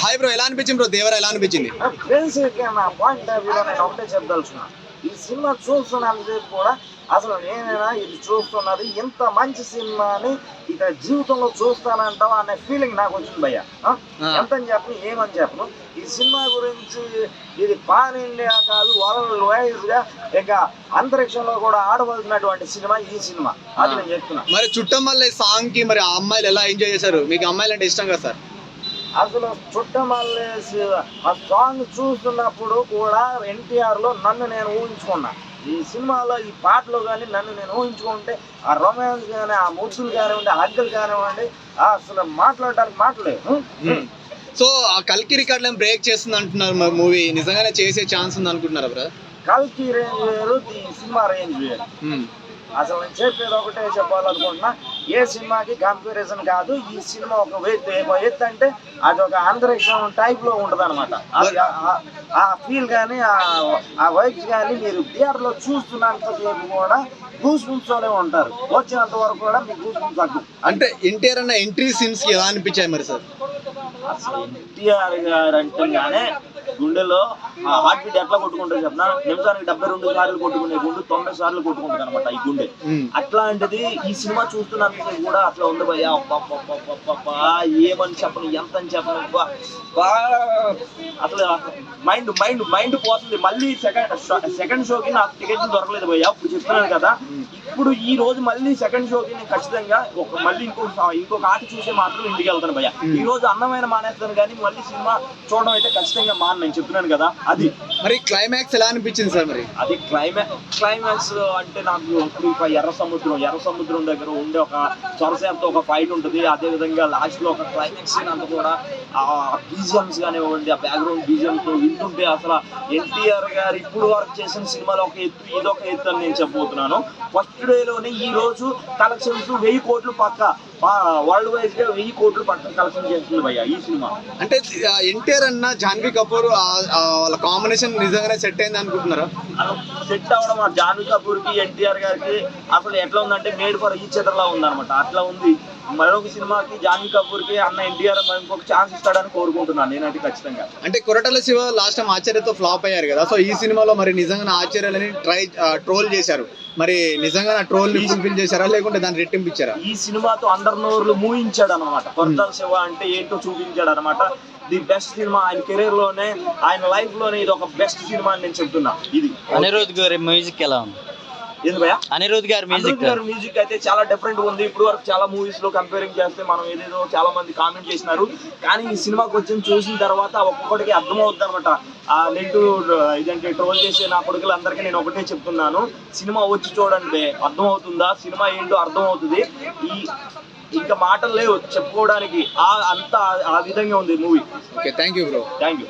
Hi bro, ఎలా అనిపించింది bro Devara? ఎలా అనిపించింది? బేసిక్గా నా పాయింట్ ఆఫ్ వ్యూలో నేను ఒకటే చెప్పదలుచున్నా, ఈ సినిమా చూస్తున్నంతసేపు కూడా అసలు నేనైనా ఇది చూస్తున్నది ఇంత మంచి సినిమాని ఇక జీవితంలో చూస్తానంటావా అనే ఫీలింగ్ నాకు వచ్చింది భయ్య. ఎంతని చెప్పను ఏమని చెప్పను, ఈ సినిమా గురించి ఇది పాన్ ఇండియా కాదు, వరల్డ్ వైజ్ గా ఇక అంతరిక్షంలో కూడా ఆడవలసినటువంటి సినిమా ఈ సినిమా, అది నేను చెప్తున్నా. మరి చుట్టమల్లె సాంగ్ కి మరి ఆ అమ్మాయిలు ఎలా ఎంజాయ్ చేశారు? మీకు అమ్మాయిలు అంటే ఇష్టం కదా సార్? అసలు చుట్టమల్లేసి ఆ సాంగ్ చూస్తున్నప్పుడు కూడా ఎన్టీఆర్ లో నన్ను నేను ఊహించుకున్నా. ఈ సినిమాలో ఈ పాటలు కానీ నన్ను నేను ఊహించుకుంటే ఆ రొమాన్స్ కానీ, ఆ ముద్దులు కానివ్వండి, ఆ హగ్గలు కానివ్వండి, అసలు మాట్లాడడానికి మాటలేదు. సో ఆ కల్కి రికార్డ్ ఏం బ్రేక్ చేస్తుంది అంటున్నారు మూవీ, నిజంగానే చేసే ఛాన్స్ ఉంది అనుకుంటున్నారా బ్రో? కల్కి రేంజ్ వేరు, ఈ సినిమా రేంజ్ వేరు. అసలు నేను చెప్పేది ఒకటే చెప్పాలనుకుంటున్నా, ఏ సినిమాకి కంపారిజన్ కాదు. ఈ సినిమా ఒక ఎత్తు అంటే అది ఒక అంతరిక్షం టైప్ లో ఉంటది అనమాట. ఆ ఫీల్ కానీ ఆ వైబ్స్ కానీ మీరు థియేటర్ లో చూస్తున్నంతసేపు కూడా గూస్ బంప్స్తోనే ఉంటారు. వచ్చినంత వరకు కూడా మీకు గూస్ బంప్స్ తగ్గు. అంటే ఎన్టీఆర్ అన్న ఎంట్రీ సీన్స్ ఎలా అనిపించాయి మరి సార్? అసలు ఎన్టీఆర్ గారు అంటేగానే గుండెలో హార్ట్ బీట్ ఎట్లా కొట్టుకుంటారు చెప్పిన, నిమిషానికి 72 సార్లు కొట్టుకునే గుండె 90 సార్లు కొట్టుకుంటుంది అనమాట ఈ గుండె. అట్లాంటిది ఈ సినిమా చూస్తున్నందుకు కూడా అట్లా ఉంది భయ్యా. ఏమని చెప్పను, ఎంత అని చెప్పను, అసలు మైండ్ మైండ్ మైండ్ పోతుంది. మళ్ళీ సెకండ్ షోకి నాకు టికెట్లు దొరకలేదు భయ్యా, ఇప్పుడు చెప్తున్నాను కదా. ఇప్పుడు ఈ రోజు మళ్ళీ సెకండ్ షోకి నేను ఖచ్చితంగా మళ్ళీ ఇంకొక ఆట చూసే మాత్రం ఇంటికి వెళ్తాను భయ్యా. ఈ రోజు అన్నమైన మానేస్తాను కానీ మళ్ళీ సినిమా చూడడం అయితే ఖచ్చితంగా నేను చెప్తున్నాను కదా. అది మరి క్లైమాక్స్ ఎలా అనిపించింది సార్? మరి అది క్లైమాక్స్ అంటే నాకు ఇప్పుడు ఎర్ర సముద్రం దగ్గర ఉండే ఒక చొరసేపతో ఒక ఫైట్ ఉంటుంది. అదే విధంగా లాస్ట్ లో ఒక క్లైమాక్స్ సీన్ అంతా కూడా ఆ బీజిఎంస్ కానివ్వండి, ఆ బ్యాక్గ్రౌండ్ బీజిఎంస్ వింటుంటే అసలు ఎన్టీఆర్ గారు ఇప్పుడు వరకు చేసిన సినిమాలో ఒక ఎత్తు, ఇదొక ఎత్తు అని నేను చెప్పబోతున్నాను. ఫస్ట్ డేలోనే ఈ రోజు కలెక్షన్స్ 1000 కోట్లు పక్క, వరల్డ్ వైజ్ గా 1000 కోట్లు పక్క కలెక్షన్ చేస్తుంది భయ్యా ఈ సినిమా. అంటే ఎన్టీఆర్ అన్న జాన్వీ కపూర్ వాళ్ళ కాంబినేషన్ నిజంగానే సెట్ అయింది అనుకుంటున్నారా? సెట్ అవ్వడం ఆ జాన్వీ కపూర్ కి ఎన్టీఆర్ గారికి అసలు ఎట్లా ఉందంటే మేడ్ ఫర్ ఈచ్ అదర్ లా ఉందన్నమాట. అట్లా ఉంది. మరొక సినిమాకి జాన్వీ కపూర్ కి అన్న ఎన్టీఆర్ ఇంకొక ఛాన్స్ ఇస్తాడని కోరుకుంటున్నాను నేనైతే ఖచ్చితంగా. అంటే కొరటాల శివ లాస్ట్ టైం ఆచార్యతో ఫ్లాప్ అయ్యారు కదా, సో ఈ సినిమాలో మరి నిజంగా ఆచార్యాలని ట్రోల్ చేశారు. మరి నిజంగా ట్రోల్ ని ఫుల్ఫిల్ చేశారా లేకుంటే దాన్ని రెట్టింపించారా? ఈ సినిమాతో అందరి నోర్లు మూయించాడు అనమాట. కొరటాల శివ అంటే ఏంటో చూపించాడు అనమాట. ది బెస్ట్ సినిమా ఆయన కెరీర్ లోనే, ఆయన లైఫ్ లోనే ఇది ఒక బెస్ట్ సినిమా అని నేను చెప్తున్నా. ఇది అనిరుద్ధ్ గారి మ్యూజిక్ ఎలా ఉంది? అనిరుద్ధ్ గారి మ్యూజిక్ అయితే చాలా డిఫరెంట్ ఉంది. ఇప్పుడు వరకు చాలా మూవీస్ లో కంపేరింగ్ చేస్తే మనం ఏదేదో చాలా మంది కామెంట్ చేసినారు, కానీ ఈ సినిమాకి వచ్చి చూసిన తర్వాత ఒక్కొక్కటికి అర్థమవుతుంది అనమాట. ఆ నెగిటివ్ ఇదంటే ట్రోల్ చేసే నా కొడుకులందరికీ నేను ఒకటే చెప్తున్నాను, సినిమా వచ్చి చూడండి, అర్థమవుతుందా సినిమా ఏంటో అర్థమవుతుంది. ఇంకా మాటలు లేవు చెప్పుకోవడానికి, అంతా ఆ విధంగా ఉంది movie. Okay, thank you bro. Thank you.